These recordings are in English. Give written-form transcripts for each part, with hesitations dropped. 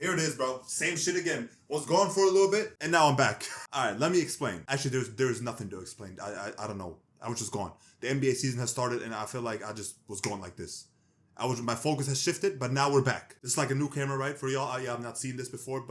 Here it is, bro. Same shit again. Was gone for a little bit, and now I'm back. All right, let me explain. Actually, there's nothing to explain. I don't know. I was just gone. The NBA season has started, and I feel like I just was going like this. My focus has shifted, but now we're back. This is like a new camera, right? For y'all, I've not seen this before,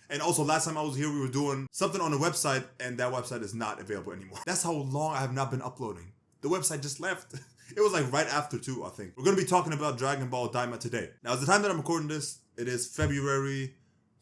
and also last time I was here, we were doing something on the website, and that website is not available anymore. That's how long I have not been uploading. The website just left. It was like right after 2, I think. We're gonna be talking about Dragon Ball Daima today. Now, at the time that I'm recording this, it is February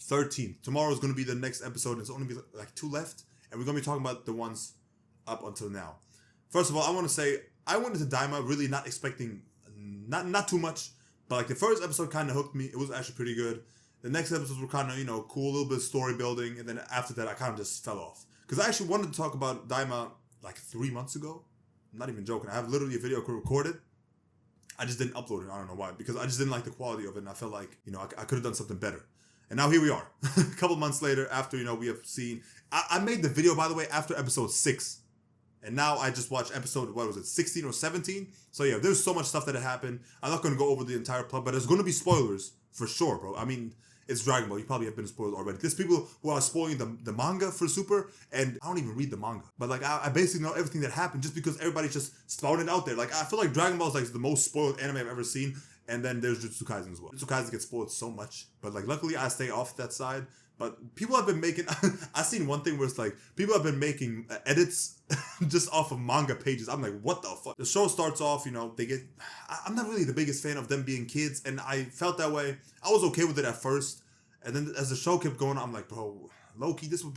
13th. Tomorrow is gonna be the next episode. It's only be like 2 left, and we're gonna be talking about the ones up until now. First of all, I want to say I went into Daima really not expecting not too much, but like the first episode kind of hooked me. It was actually pretty good. The next episodes were kind of, cool, a little bit of story building, and then after that I kind of just fell off. Because I actually wanted to talk about Daima like 3 months ago. I'm not even joking. I have literally a video recorded. I just didn't upload it. I don't know why. Because I just didn't like the quality of it, and I felt like, I could have done something better. And now here we are. A couple months later, after, we have seen... I made the video, by the way, after episode 6. And now I just watched episode, 16 or 17? So yeah, there's so much stuff that had happened. I'm not going to go over the entire plot, but there's going to be spoilers for sure, bro. I mean, it's Dragon Ball. You probably have been spoiled already. There's people who are spoiling the manga for Super, and I don't even read the manga. But like, I basically know everything that happened just because everybody's just spouting it out there. Like, I feel like Dragon Ball is like the most spoiled anime I've ever seen. And then there's Jujutsu Kaisen as well. Jujutsu Kaisen gets spoiled so much. But like, luckily I stay off that side. But people have been making... I've seen one thing where it's like, people have been making edits just off of manga pages. I'm like, what the fuck? The show starts off, they get... I'm not really the biggest fan of them being kids, and I felt that way. I was okay with it at first. And then as the show kept going, I'm like, bro, low-key, this would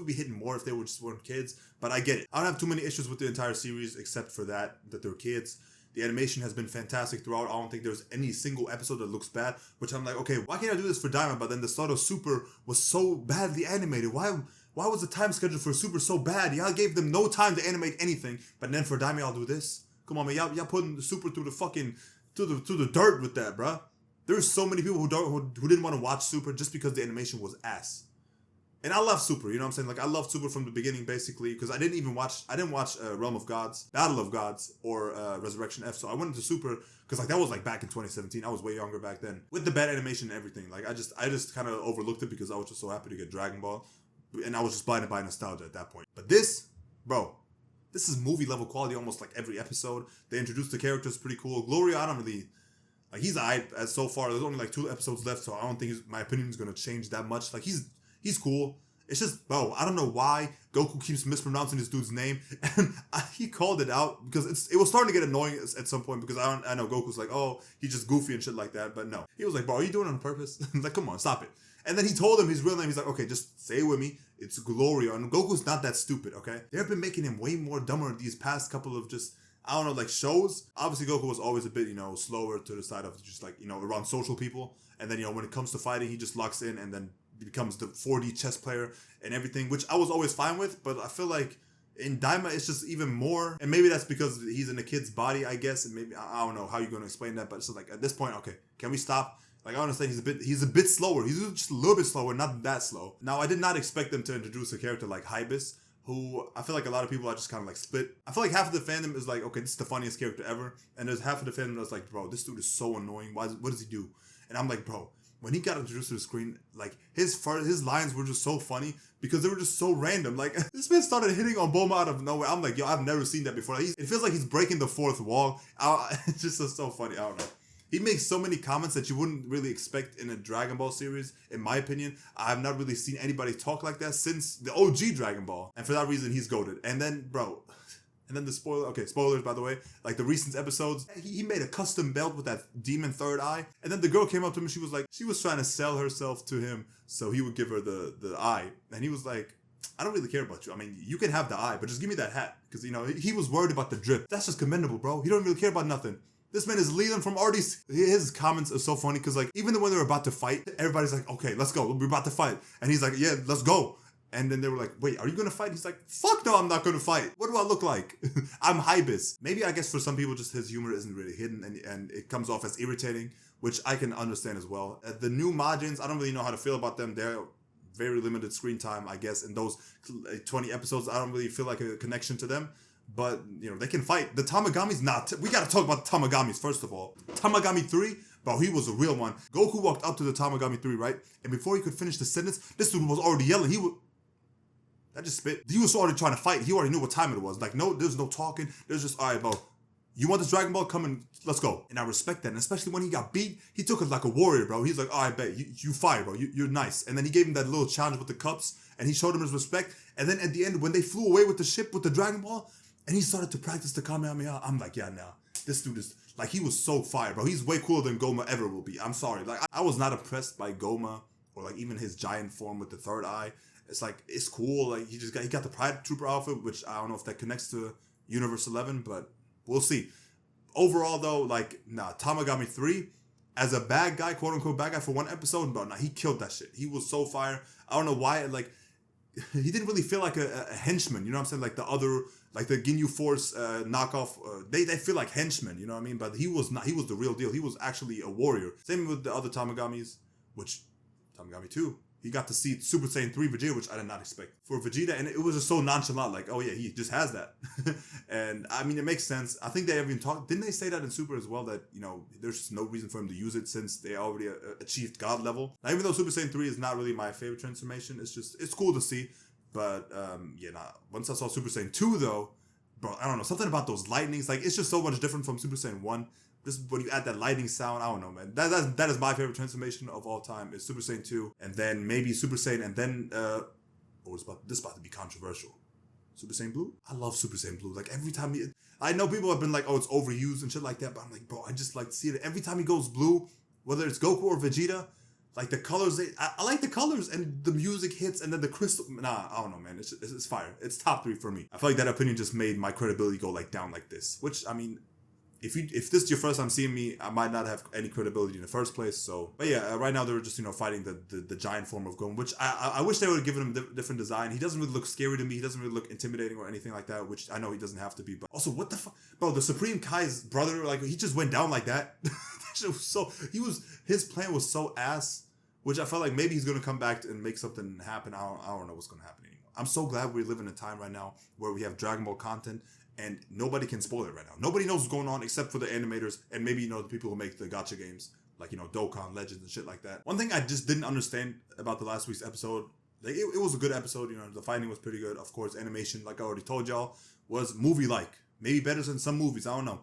be hitting more if they weren't kids. But I get it. I don't have too many issues with the entire series, except for that they're kids. The animation has been fantastic throughout. I don't think there's any single episode that looks bad, which I'm like, okay, why can't I do this for Daima? But then the start of Super was so badly animated. Why was the time schedule for Super so bad? Y'all gave them no time to animate anything, but then for Daima, y'all do this? Come on, man, y'all putting the Super through the fucking, to the dirt with that, bruh. There's so many people who didn't want to watch Super just because the animation was ass. And I love Super, you know what I'm saying? Like, I love Super from the beginning, basically, because I didn't watch Realm of Gods, Battle of Gods, or Resurrection F. So I went into Super, because like that was like back in 2017. I was way younger back then. With the bad animation and everything. Like, I just kind of overlooked it because I was just so happy to get Dragon Ball. And I was just blinded by nostalgia at that point. But this, bro, this is movie level quality almost like every episode. They introduced the characters pretty cool. Gloria, I don't really... Like, he's alright as so far. There's only like 2 episodes left, so I don't think my opinion is going to change that much. Like, he's cool. It's just, bro, I don't know why Goku keeps mispronouncing this dude's name. And he called it out because it was starting to get annoying at some point because I know Goku's like, oh, he's just goofy and shit like that. But no. He was like, bro, are you doing it on purpose? Like, come on, stop it. And then he told him his real name. He's like, okay, just say it with me. It's Gloria. And Goku's not that stupid, okay? They've been making him way more dumber these past couple of just... I don't know, like shows. Obviously, Goku was always a bit, slower to the side of just like, around social people. And then, when it comes to fighting, he just locks in and then becomes the 4D chess player and everything, which I was always fine with. But I feel like in Daima, it's just even more. And maybe that's because he's in a kid's body, I guess. And maybe, I don't know how you're going to explain that. But it's like, at this point, okay, can we stop? Like, I understand he's a bit slower. He's just a little bit slower, not that slow. Now, I did not expect them to introduce a character like HadiBeDreaming, who I feel like a lot of people are just kind of like split. I feel like half of the fandom is like, okay, this is the funniest character ever. And there's half of the fandom that's like, bro, this dude is so annoying. What does he do? And I'm like, bro, when he got introduced to the screen, like his lines were just so funny because they were just so random. Like, this man started hitting on Bulma out of nowhere. I'm like, yo, I've never seen that before. It feels like he's breaking the fourth wall. It's just so funny. I don't know. He makes so many comments that you wouldn't really expect in a Dragon Ball series, in my opinion. I have not really seen anybody talk like that since the OG Dragon Ball. And for that reason, he's goated. And then, bro, spoilers, by the way. Like the recent episodes, he made a custom belt with that demon third eye. And then the girl came up to him and she was trying to sell herself to him so he would give her the eye. And he was like, I don't really care about you. I mean, you can have the eye, but just give me that hat. Because, he was worried about the drip. That's just commendable, bro. He don't really care about nothing. This man is leading from artists. His comments are so funny because, like, even when they were about to fight, everybody's like, okay, let's go. We're about to fight. And he's like, yeah, let's go. And then they were like, wait, are you going to fight? He's like, fuck no, I'm not going to fight. What do I look like? I'm HadiBeDreaming. Maybe, I guess, for some people, just his humor isn't really hidden and it comes off as irritating, which I can understand as well. The new Majins, I don't really know how to feel about them. They're very limited screen time, I guess. In those 20 episodes, I don't really feel like a connection to them. But, they can fight. The Tamagami's not... We got to talk about the Tamagamis, first of all. Tamagami 3, Bro, he was a real one. Goku walked up to the Tamagami 3, right? And before he could finish the sentence, this dude was already yelling. That just spit. He was already trying to fight. He already knew what time it was. Like, no, there's no talking. There's just, all right, bro. You want this Dragon Ball? Come and let's go. And I respect that. And especially when he got beat, he took it like a warrior, bro. He's like, all right, bet. You fire, bro. You're nice. And then he gave him that little challenge with the cups. And he showed him his respect. And then at the end, when they flew away with the ship with the Dragon Ball, and he started to practice the Kamehameha, I'm like, yeah, nah. This dude is, like, he was so fire, bro. He's way cooler than Goma ever will be. I'm sorry. Like, I was not impressed by Goma or, like, even his giant form with the third eye. It's like, it's cool. Like, he got the Pride Trooper outfit, which I don't know if that connects to Universe 11, but we'll see. Overall, though, like, nah, Tamagami 3, as a bad guy, quote unquote bad guy for one episode, but nah, he killed that shit. He was so fire. I don't know why, like, he didn't really feel like a henchman, you know what I'm saying? Like the other, like the Ginyu Force knockoff, they feel like henchmen, you know what I mean? But he was not, he was the real deal. He was actually a warrior. Same with the other Tamagamis, which, Tamagami 2, he got to see Super Saiyan 3 Vegeta, which I did not expect. For Vegeta, and it was just so nonchalant, like, oh yeah, he just has that. And I mean, it makes sense. I think they even talked, didn't they say that in Super as well, that, you know, there's just no reason for him to use it since they already achieved God level. Now, even though Super Saiyan 3 is not really my favorite transformation, it's cool to see. But, yeah, nah, once I saw Super Saiyan 2, though, bro, I don't know, something about those lightnings, like, it's just so much different from Super Saiyan 1. Just when you add that lightning sound, I don't know, man. That is my favorite transformation of all time, is Super Saiyan 2, and then maybe Super Saiyan, and then, this is about to be controversial. Super Saiyan Blue? I love Super Saiyan Blue. Like, every time I know people have been like, oh, it's overused and shit like that, but I'm like, bro, I just like to see it. Every time he goes blue, whether it's Goku or Vegeta, like the colors, I like the colors, and the music hits, and then the crystal, nah, I don't know, man, it's fire. It's top 3 for me. I feel like that opinion just made my credibility go like down like this, which, I mean, if this is your first time seeing me, I might not have any credibility in the first place. So, but yeah, right now they're just, you know, fighting the giant form of Gon, which I wish they would have given him a different design. He doesn't really look scary to me. He doesn't really look intimidating or anything like that, which I know he doesn't have to be. But also, what the fuck, bro? The Supreme Kai's brother, like, he just went down like that. That shit was his plan was so ass. Which I felt like maybe he's gonna come back and make something happen. I don't know what's gonna happen anymore. I'm so glad we live in a time right now where we have Dragon Ball content and nobody can spoil it right now. Nobody knows what's going on except for the animators and maybe, you know, the people who make the gacha games, like, you know, Dokkan Legends and shit like that. One thing I just didn't understand about the last week's episode, like, it was a good episode, you know, the fighting was pretty good. Of course, animation, like I already told y'all, was movie-like. Maybe better than some movies, I don't know.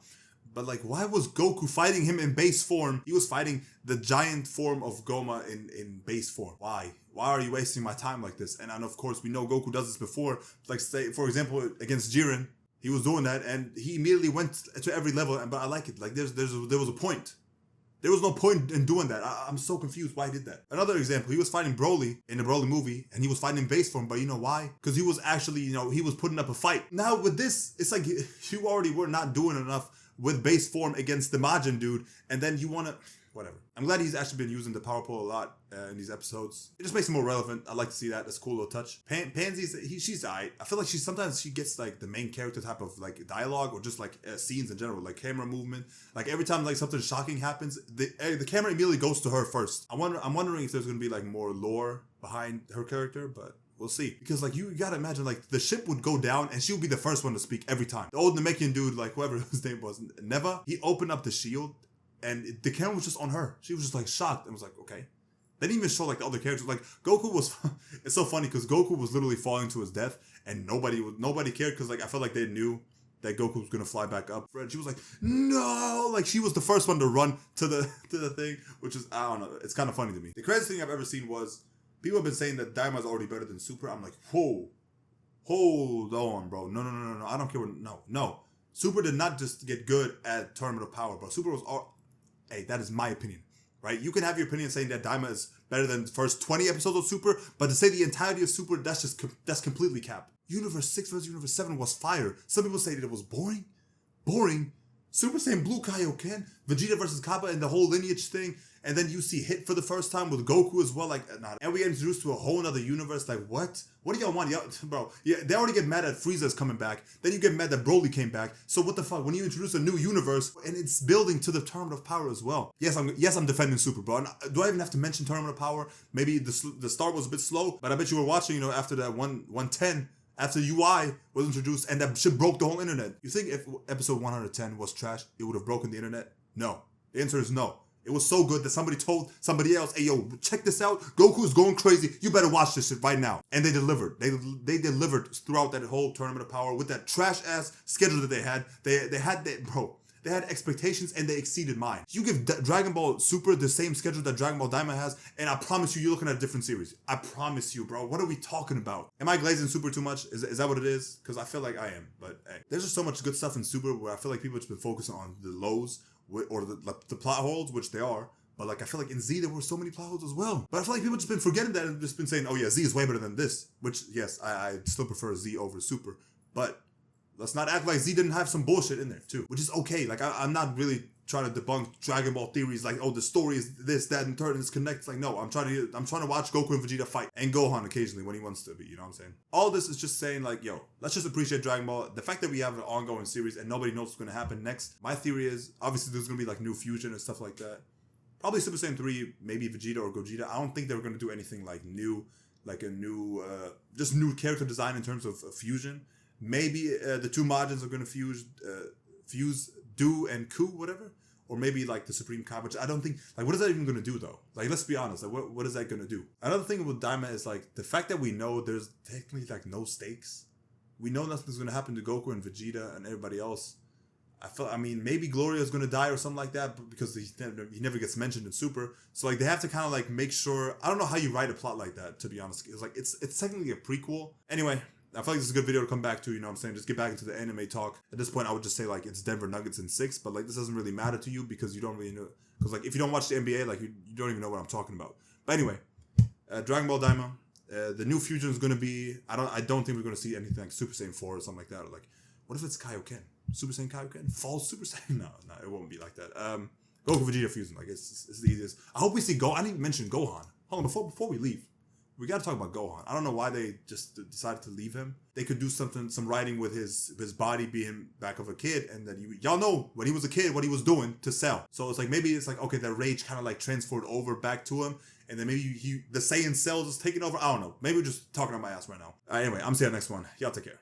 But, like, why was Goku fighting him in base form? He was fighting the giant form of Goma in base form. Why? Why are you wasting my time like this? And of course, we know Goku does this before. Like, say, for example, against Jiren, he was doing that, and he immediately went to every level. But I like it. Like, there was a point. There was no point in doing that. I'm so confused why he did that. Another example, he was fighting Broly in the Broly movie, and he was fighting in base form, but you know why? Because he was actually, you know, he was putting up a fight. Now, with this, it's like you already were not doing enough with base form against the Majin dude, and then you want to, whatever. I'm glad he's actually been using the power pole a lot in these episodes. It just makes him more relevant. I like to see that. That's a cool little touch. Pansy's, she's alright. I feel like sometimes she gets like the main character type of like dialogue or just like scenes in general, like camera movement. Like every time like something shocking happens, the camera immediately goes to her first. I'm wondering if there's gonna be like more lore behind her character, but we'll see. Because, like, you gotta imagine, like, the ship would go down and she would be the first one to speak every time. The old Namekian dude, like, whoever his name was, Neva, he opened up the shield and the camera was just on her. She was just, like, shocked and was like, okay. They didn't even show, like, the other characters. Like, Goku was, it's so funny because Goku was literally falling to his death and nobody cared because, like, I felt like they knew that Goku was gonna fly back up. She was like, no! Like, she was the first one to run to the thing, which is, I don't know, it's kind of funny to me. The craziest thing I've ever seen was, people have been saying that Daima is already better than Super. I'm like, whoa, hold on, bro. No. I don't care. No. Super did not just get good at Tournament of Power, bro. Super was all, hey, that is my opinion, right? You can have your opinion saying that Daima is better than the first 20 episodes of Super, but to say the entirety of Super, that's completely cap. Universe 6 versus Universe 7 was fire. Some people say that it was boring. Super Saiyan Blue Kaioken, Vegeta versus Kappa and the whole lineage thing. And then you see Hit for the first time with Goku as well. Like, nah. And we get introduced to a whole nother universe. Like, what? What do y'all want? Bro, yeah, they already get mad at Frieza's coming back. Then you get mad that Broly came back. So what the fuck? When you introduce a new universe, and it's building to the Tournament of Power as well. Yes, I'm defending Super, bro. And do I even have to mention Tournament of Power? Maybe the start was a bit slow, but I bet you were watching, you know, after that 110, after UI was introduced, and that shit broke the whole internet. You think if episode 110 was trash, it would have broken the internet? No. The answer is no. It was so good that somebody told somebody else, hey, yo, check this out. Goku's going crazy. You better watch this shit right now. And they delivered. They delivered throughout that whole Tournament of Power with that trash-ass schedule that they had. They had that, bro. They had expectations and they exceeded mine. You give Dragon Ball Super the same schedule that Dragon Ball Daima has, and I promise you're looking at a different series. I promise you, bro. What are we talking about? Am I glazing Super too much? Is that what it is? Because I feel like I am. But hey, there's just so much good stuff in Super where I feel like people have just been focusing on the lows or the plot holes, which they are. But like I feel like in Z there were so many plot holes as well. But I feel like people just been forgetting that and just been saying, oh yeah, Z is way better than this. Which yes, I still prefer Z over Super. But let's not act like Z didn't have some bullshit in there too, which is okay. Like I'm not really trying to debunk Dragon Ball theories like, oh, the story is this, that, and third, and it's connected. Like, no, I'm trying to watch Goku and Vegeta fight and Gohan occasionally when he wants to be. You know what I'm saying? All this is just saying like, yo, let's just appreciate Dragon Ball. The fact that we have an ongoing series and nobody knows what's gonna happen next. My theory is obviously there's gonna be like new fusion and stuff like that. Probably Super Saiyan 3, maybe Vegeta or Gogeta. I don't think they're gonna do anything like new, like a new, just new character design in terms of fusion. Maybe the two Majins are going to fuse Do and Ku, whatever. Or maybe like the Supreme Kai, which I don't think, like what is that even going to do though? Like let's be honest, like what is that going to do? Another thing with Daima is like the fact that we know there's technically like no stakes. We know nothing's going to happen to Goku and Vegeta and everybody else. I mean, maybe Gloria is going to die or something like that because he never gets mentioned in Super. So like they have to kind of like make sure, I don't know how you write a plot like that, to be honest. It's like, it's technically a prequel. Anyway, I feel like this is a good video to come back to, you know what I'm saying? Just get back into the anime talk. At this point, I would just say, like, it's Denver Nuggets in 6, but, like, this doesn't really matter to you because you don't really know. Because, like, if you don't watch the NBA, like, you don't even know what I'm talking about. But anyway, Dragon Ball Daima. The new fusion is going to be, I don't think we're going to see anything like Super Saiyan 4 or something like that. Or, like, what if it's Kaioken? Super Saiyan Kaioken? False Super Saiyan? No, it won't be like that. Goku Vegeta fusion, like, it's the easiest. I hope we see I didn't even mention Gohan. Hold on, before we leave. We gotta talk about Gohan. I don't know why they just decided to leave him. They could do some writing with his body being back of a kid, and then y'all know when he was a kid what he was doing to Cell. So it's like maybe it's like okay, that rage kind of like transferred over back to him, and then maybe the Saiyan cells is taking over. I don't know. Maybe we're just talking on my ass right now. Anyway, I'm seeing you next one. Y'all take care.